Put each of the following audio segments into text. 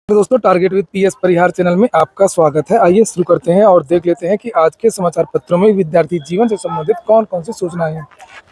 तो दोस्तों, target with PS Parihar channel में आपका स्वागत है। आइए शुरू करते हैं और देख लेते हैं कि आज के समाचार पत्रों में विद्यार्थी जीवन से संबंधित कौन कौन सी सूचनाएं हैं।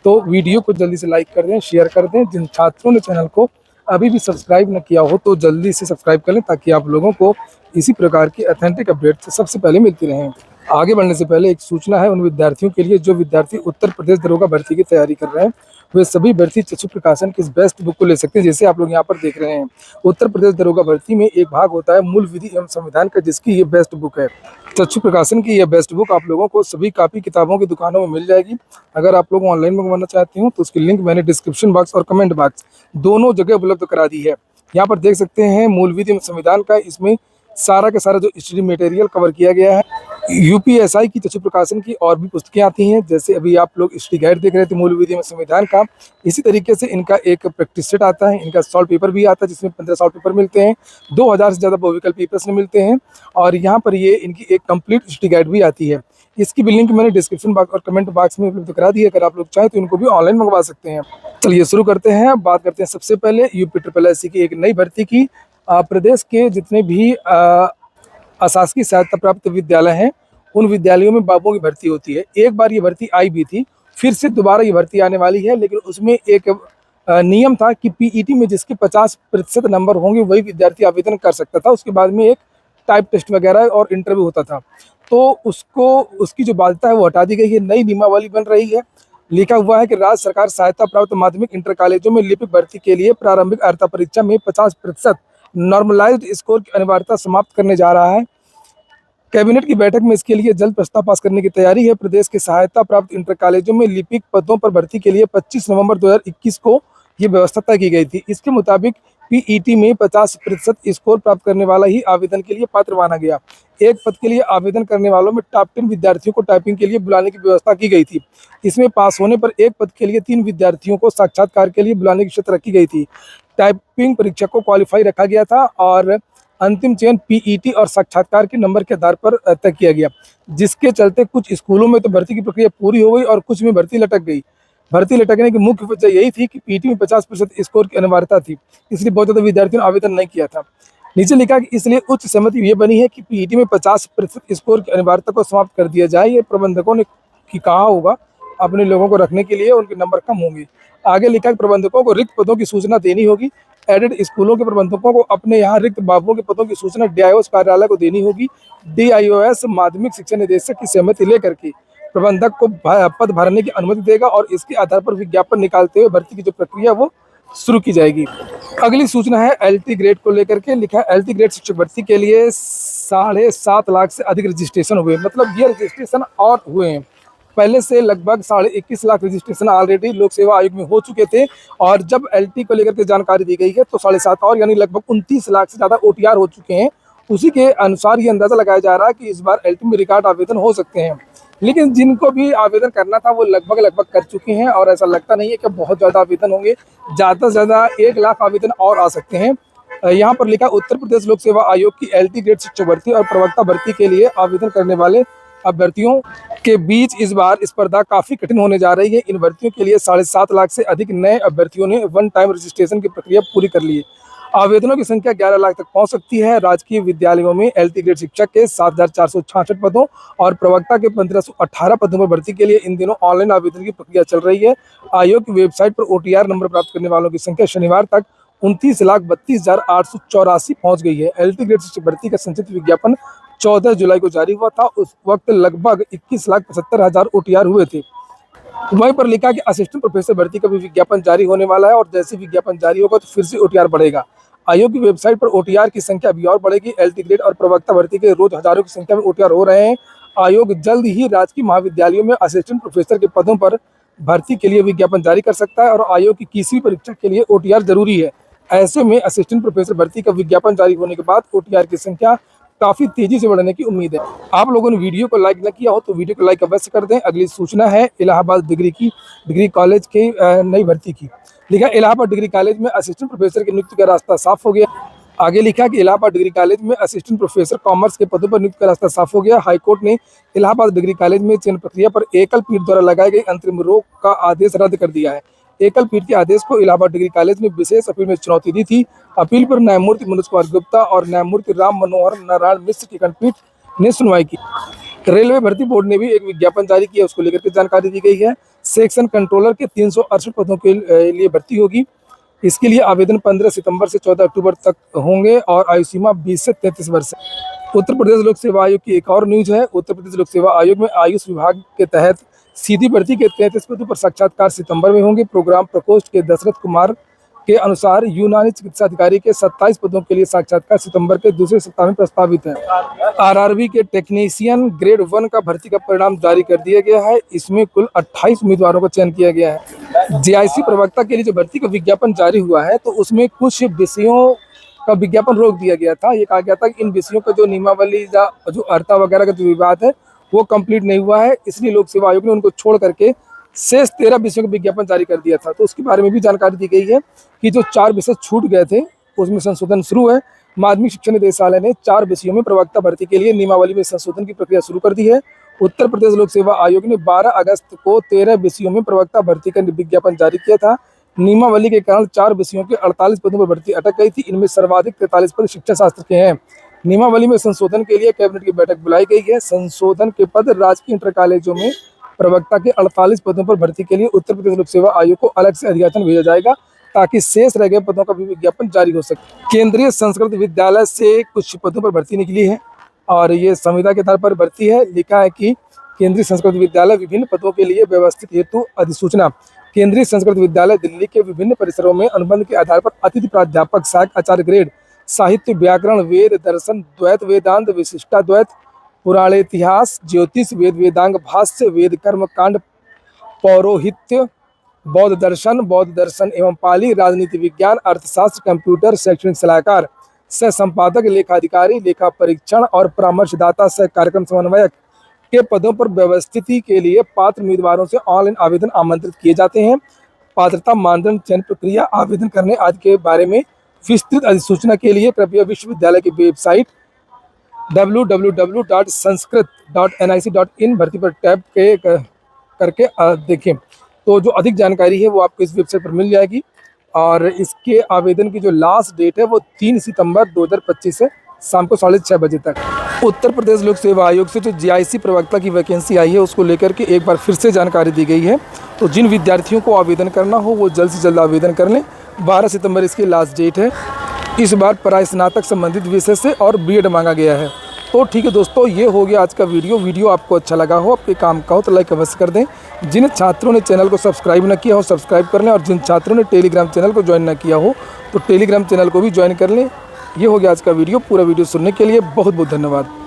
तो वीडियो को जल्दी से लाइक कर दें, शेयर कर दें। जिन छात्रों ने चैनल को अभी भी सब्सक्राइब न किया हो तो जल्दी से सब्सक्राइब कर लें, ताकि आप लोगों को इसी प्रकार की ऑथेंटिक अपडेट सबसे पहले मिलती रहें। आगे बढ़ने से पहले एक सूचना है उन विद्यार्थियों के लिए जो विद्यार्थी उत्तर प्रदेश दरोगा भर्ती की तैयारी कर रहे हैं। वे सभी भर्ती चक्षु प्रकाशन की इस बेस्ट बुक को ले सकते हैं, जैसे आप लोग यहाँ पर देख रहे हैं। उत्तर प्रदेश दरोगा भर्ती में एक भाग होता है मूल विधि एवं संविधान का, जिसकी ये बेस्ट बुक है। चक्षु प्रकाशन की यह बेस्ट बुक आप लोगों को सभी कापी किताबों की दुकानों में मिल जाएगी। अगर आप लोग ऑनलाइन मंगवाना चाहते हो तो उसकी लिंक मैंने डिस्क्रिप्शन बॉक्स और कमेंट बॉक्स दोनों जगह उपलब्ध करा दी है। यहाँ पर देख सकते हैं मूल विधि एवं संविधान का, इसमें सारा का सारा जो स्टडी मटेरियल कवर किया गया है। यूपीएसआई की चक्षु प्रकाशन की और भी पुस्तकें आती हैं, जैसे अभी आप लोग स्टडी गाइड देख रहे थे मूल विधि में संविधान का। इसी तरीके से इनका एक प्रैक्टिस सेट आता है, इनका सॉल्व पेपर भी आता है, जिसमें 15 सॉल्व पेपर मिलते हैं, 2000 से ज़्यादा बहुविकल्प पेपर्स मिलते हैं। और यहाँ पर ये इनकी एक कंप्लीट स्टडी गाइड भी आती है। इसकी भी लिंक मैंने डिस्क्रिप्शन बॉक्स और कमेंट बॉक्स में उपलब्ध करा दी है। अगर आप लोग चाहें तो इनको भी ऑनलाइन मंगवा सकते हैं। चलिए शुरू करते हैं। बात करते हैं सबसे पहले यूपी की एक नई भर्ती की। प्रदेश के जितने भी अशासकीय सहायता प्राप्त विद्यालय हैं, उन विद्यालयों में बाबुओं की भर्ती होती है। एक बार ये भर्ती आई भी थी, फिर से दोबारा ये भर्ती आने वाली है, लेकिन उसमें एक नियम था कि पीईटी में जिसके 50% नंबर होंगे वही विद्यार्थी आवेदन कर सकता था। उसके बाद में एक टाइप टेस्ट वगैरह और इंटरव्यू होता था, तो उसकी जो बाध्यता है वो हटा दी गई है। नई नियमावली बन रही है। लिखा हुआ है कि राज्य सरकार सहायता प्राप्त माध्यमिक इंटर कॉलेजों में लिपिक भर्ती के लिए प्रारंभिक अर्हता परीक्षा में 50% नॉर्मलाइज्ड स्कोर की अनिवार्यता समाप्त करने जा रहा है। कैबिनेट की बैठक में इसके लिए जल्द प्रस्ताव पास करने की तैयारी है। प्रदेश के सहायता प्राप्त इंटर कॉलेजों में लिपिक पदों पर भर्ती के लिए 25 नवंबर 2021 को ये व्यवस्था तय की गई थी। इसके मुताबिक पीईटी में 50% स्कोर प्राप्त करने वाला ही आवेदन के लिए पात्र माना गया। एक पद के लिए आवेदन करने वालों में टॉप 10 विद्यार्थियों को टाइपिंग के लिए बुलाने की व्यवस्था की गई थी। इसमें पास होने पर एक पद के लिए 3 विद्यार्थियों को साक्षात्कार के लिए बुलाने की शर्त रखी गई थी। टाइपिंग परीक्षा को क्वालिफाई रखा गया था और अंतिम चयन पीईटी और साक्षात्कार के नंबर के आधार पर तय किया गया, जिसके चलते कुछ स्कूलों में तो भर्ती की प्रक्रिया पूरी हो गई और कुछ में भर्ती लटक गई। भर्ती लटकने की मुख्य वजह यही थी कि पीईटी में 50% स्कोर की अनिवार्यता थी, इसलिए बहुत ज़्यादा विद्यार्थियों ने आवेदन नहीं किया था। नीचे लिखा कि इसलिए उच्च सहमति ये बनी है कि पीईटी में 50% स्कोर की अनिवार्यता को समाप्त कर दिया जाए। ये प्रबंधकों ने कहा होगा अपने लोगों को रखने के लिए, उनके नंबर कम होंगे। आगे लिखा कि प्रबंधकों को रिक्त पदों की सूचना देनी होगी। एडेड स्कूलों के प्रबंधकों को अपने यहाँ रिक्त बाबुओं के पदों की सूचना डीआईओएस कार्यालय को देनी होगी। डीआईओएस माध्यमिक शिक्षा निदेशक की सहमति लेकर के प्रबंधक को पद भरने की अनुमति देगा और इसके आधार पर विज्ञापन निकालते हुए भर्ती की जो प्रक्रिया वो शुरू की जाएगी। अगली सूचना है एलटी ग्रेड को लेकर के। लिखा है एलटी ग्रेड शिक्षक भर्ती के लिए 7.5 लाख से अधिक रजिस्ट्रेशन हुए, मतलब ये रजिस्ट्रेशन और हुए हैं। पहले से लगभग 21.5 लाख रजिस्ट्रेशन ऑलरेडी लोक सेवा आयोग में हो चुके थे, और जब एलटी को लेकर के जानकारी दी गई है तो 7.5 और यानी लगभग 29 लाख से ज़्यादा ओटीआर हो चुके हैं। उसी के अनुसार ये अंदाज़ा लगाया जा रहा है कि इस बार एलटी में रिकॉर्ड आवेदन हो सकते हैं। लेकिन जिनको भी आवेदन करना था वो लगभग कर चुके हैं, और ऐसा लगता नहीं है कि बहुत ज़्यादा आवेदन होंगे। ज़्यादा से ज़्यादा 1 लाख आवेदन और आ सकते हैं। यहाँ पर लिखा उत्तर प्रदेश लोक सेवा आयोग की एलटी ग्रेड शिक्षक भर्ती और प्रवक्ता भर्ती के लिए आवेदन करने वाले अभ्यर्थियों के बीच इस बार स्पर्धा काफ़ी कठिन होने जा रही है। इन भर्तियों के लिए 7.5 लाख से अधिक नए अभ्यर्थियों ने वन टाइम रजिस्ट्रेशन की प्रक्रिया पूरी कर ली है। आवेदनों की संख्या 11 लाख तक पहुंच सकती है। राजकीय विद्यालयों में एलटी ग्रेड शिक्षक के 7,466 पदों और प्रवक्ता के 1518 पदों पर भर्ती के लिए इन दिनों ऑनलाइन आवेदन की प्रक्रिया चल रही है। आयोग की वेबसाइट पर ओटीआर नंबर प्राप्त करने वालों की संख्या शनिवार तक 29,32,884 पहुंच गई है। एलटी ग्रेड शिक्षक भर्ती का संचित विज्ञापन 14 जुलाई को जारी हुआ था। उस वक्त लगभग 21,75,000 ओटीआर हुए थे। वहीं पर लिखा कि असिस्टेंट प्रोफेसर भर्ती का भी विज्ञापन जारी होने वाला है, और जैसे विज्ञापन जारी होगा तो फिर से ओटीआर बढ़ेगा। आयोग की वेबसाइट पर ओटीआर की संख्या अभी और बढ़ेगी। एलटी ग्रेड और प्रवक्ता भर्ती के रोज हजारों की संख्या में ओटीआर हो रहे हैं। आयोग जल्द ही राजकीय महाविद्यालयों में असिस्टेंट प्रोफेसर के पदों पर भर्ती के लिए विज्ञापन जारी कर सकता है, और आयोग की किसी भी परीक्षा के लिए ओटीआर जरूरी है। ऐसे में असिस्टेंट प्रोफेसर भर्ती का विज्ञापन जारी होने के बाद ओटीआर की संख्या काफ़ी तेजी से बढ़ने की उम्मीद है। आप लोगों ने वीडियो को लाइक न किया हो तो वीडियो को लाइक अवश्य कर दें। अगली सूचना है इलाहाबाद डिग्री कॉलेज की नई भर्ती की। लिखा इलाहाबाद डिग्री कॉलेज में असिस्टेंट प्रोफेसर की नियुक्ति का रास्ता साफ हो गया। आगे लिखा कि इलाहाबाद डिग्री कॉलेज में असिस्टेंट प्रोफेसर कॉमर्स के पदों पर नियुक्ति का रास्ता साफ हो गया। हाईकोर्ट ने इलाहाबाद डिग्री कॉलेज में चयन प्रक्रिया पर एकल पीठ द्वारा लगाई गई अंतरिम रोक का आदेश रद्द कर दिया है। एकल पीठ के आदेश को इलाहाबाद डिग्री कॉलेज ने विशेष अपील में चुनौती दी थी। अपील पर न्यायमूर्ति मनोज कुमार गुप्ता और न्यायमूर्ति राम मनोहर नारायण मिश्र की खंडपीठ ने सुनवाई की। रेलवे भर्ती बोर्ड ने भी एक विज्ञापन जारी किया, उसको लेकर के जानकारी दी गई है। सेक्शन कंट्रोलर के 368 पदों के लिए भर्ती होगी। इसके लिए आवेदन 15 सितंबर से 14 अक्टूबर तक होंगे और आयु सीमा 20 से 33 वर्ष है। उत्तर प्रदेश लोक सेवा आयोग की एक और न्यूज है। उत्तर प्रदेश लोक सेवा आयोग में आयुष विभाग के तहत सीधी भर्ती के 33 पदों पर साक्षात्कार सितंबर में होंगे। प्रोग्राम प्रकोष्ठ के दशरथ कुमार के अनुसार यूनानी चिकित्सा अधिकारी के 27 पदों के लिए साक्षात्कार सितंबर के दूसरे सप्ताह में प्रस्तावित है। आरआरबी के टेक्नीशियन ग्रेड 1 का भर्ती का परिणाम जारी कर दिया गया है। इसमें कुल 28 उम्मीदवारों का चयन किया गया है। जेआईसी प्रवक्ता के लिए जो भर्ती का विज्ञापन जारी हुआ है, तो उसमें कुछ विषयों का विज्ञापन रोक दिया गया था। ये कहा गया था कि इन विषयों का जो नियमावली या जो अर्हता वगैरह का जो विवाद है वो कंप्लीट नहीं हुआ है, इसलिए लोक सेवा आयोग ने उनको छोड़ करके शेष 13 विषयों का विज्ञापन जारी कर दिया था। तो उसके बारे में भी जानकारी दी गई है कि जो 4 विषय छूट गए थे उसमें संशोधन शुरू है। माध्यमिक शिक्षा निदेशालय ने 4 विषयों में प्रवक्ता भर्ती के लिए नियमावली में संशोधन की प्रक्रिया शुरू कर दी है। उत्तर प्रदेश लोक सेवा आयोग ने 12 अगस्त को 13 विषयों में प्रवक्ता भर्ती का विज्ञापन जारी किया था। नियमावली के कारण 4 विषयों के 48 पदों पर भर्ती अटक गई थी। इनमें सर्वाधिक 43 पद शिक्षा शास्त्र के हैं। नियमावली में संशोधन के लिए कैबिनेट की बैठक बुलाई गई है। संशोधन के पद राजकीय इंटर कॉलेजों में प्रवक्ता के 48 पदों पर भर्ती के लिए उत्तर प्रदेश लोक सेवा आयोग को अलग से अधियाचन भेजा जाएगा, ताकि शेष रह गए पदों का भी विज्ञापन जारी हो सके। केंद्रीय संस्कृत विद्यालय से कुछ पदों पर भर्ती निकली है और ये संविदा के आधार पर भर्ती है। लिखा है कि केंद्रीय संस्कृत विद्यालय विभिन्न पदों के लिए व्यवस्थित हेतु अधिसूचना। केंद्रीय संस्कृत विद्यालय दिल्ली के विभिन्न परिसरों में अनुबंध के आधार पर अतिथि प्राध्यापक, सहायक आचार्य ग्रेड, साहित्य, व्याकरण, वेद, दर्शन, द्वैत वेदांत, विशिष्टाद्वैत, पुराण इतिहास, ज्योतिष, वेद वेदांग, भाष्य, वेद कर्म कांड, पौरोहित्य, बौद्ध दर्शन एवं पाली, राजनीति विज्ञान, अर्थशास्त्र, कंप्यूटर, शैक्षणिक सलाहकार, सह संपादक, लेखाधिकारी, लेखा परीक्षण और परामर्शदाता, सह कार्यक्रम समन्वयक के पदों पर व्यवस्थिति के लिए पात्र उम्मीदवारों से ऑनलाइन आवेदन आमंत्रित किए जाते हैं। पात्रता, मानदंड, चयन प्रक्रिया, आवेदन करने आदि के बारे में विस्तृत अधिसूचना के लिए कृपया विश्वविद्यालय की वेबसाइट www.sanskrit.nic.in भर्ती पर टैप करके देखें। तो जो अधिक जानकारी है वो आपको इस वेबसाइट पर मिल जाएगी और इसके आवेदन की जो लास्ट डेट है वो 3 सितंबर 2025 से शाम को 6:30 बजे तक। उत्तर प्रदेश लोक सेवा आयोग से जो जेआईसी प्रवक्ता की वैकेंसी आई है उसको लेकर के एक बार फिर से जानकारी दी गई है। तो जिन विद्यार्थियों को आवेदन करना हो वो जल्द से जल्द आवेदन कर लें। 12 सितंबर इसकी लास्ट डेट है। इस बार परास्नातक संबंधित विषय से और बीएड मांगा गया है। तो ठीक है दोस्तों, ये हो गया आज का वीडियो आपको अच्छा लगा हो, आपके काम का हो तो लाइक अवश्य कर दें। जिन छात्रों ने चैनल को सब्सक्राइब न किया हो सब्सक्राइब कर लें और जिन छात्रों ने टेलीग्राम चैनल को ज्वाइन न किया हो तो टेलीग्राम चैनल को भी ज्वाइन कर लें। ये हो गया आज का वीडियो। पूरा वीडियो सुनने के लिए बहुत बहुत धन्यवाद।